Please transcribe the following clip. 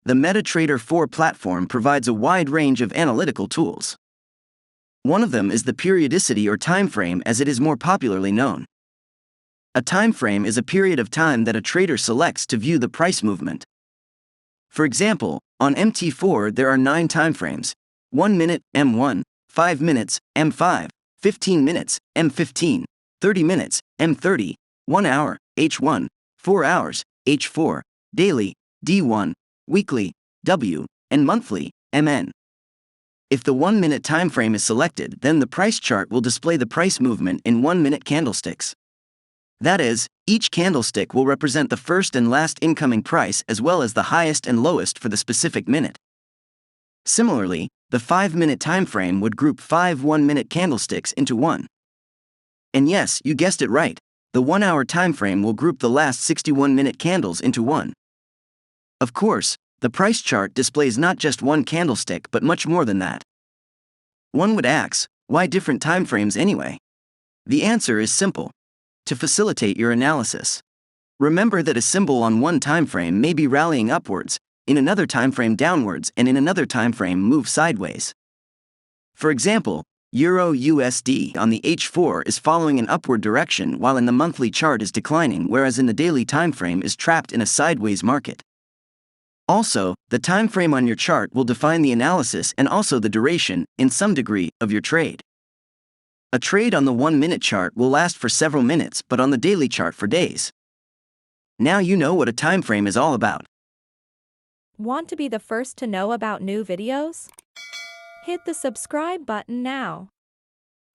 the MetaTrader 4 platform provides a wide range of analytical tools. One of them is the periodicity or timeframe, as it is more popularly known. A timeframe is a period of time that a trader selects to view the price movement. For example, on MT4 there are 9 timeframes: 1 minute, M1, 5 minutes, M5, 15 minutes, M15, 30 minutes, M30, 1 hour, H1, 4 hours, H4, daily, D1, weekly, W, and monthly, MN. If the 1-minute timeframe is selected, then the price chart will display the price movement in 1-minute candlesticks. That is, each candlestick will represent the first and last incoming price as well as the highest and lowest for the specific minute. Similarly, the 5-minute timeframe would group 5 1-minute candlesticks into one. And yes, you guessed it right, the 1-hour timeframe will group the last 61-minute candles into one. Of course, the price chart displays not just one candlestick but much more than that. One would ask, why different timeframes anyway? The answer is simple: to facilitate your analysis. Remember that a symbol on one timeframe may be rallying upwards, in another timeframe downwards, and in another timeframe move sideways. For example, Euro USD on the H4 is following an upward direction while in the monthly chart is declining, whereas in the daily timeframe is trapped in a sideways market. Also, the timeframe on your chart will define the analysis and also the duration, in some degree, of your trade. A trade on the 1-minute chart will last for several minutes, but on the daily chart for days. Now you know what a timeframe is all about. Want to be the first to know about new videos? Hit the subscribe button now.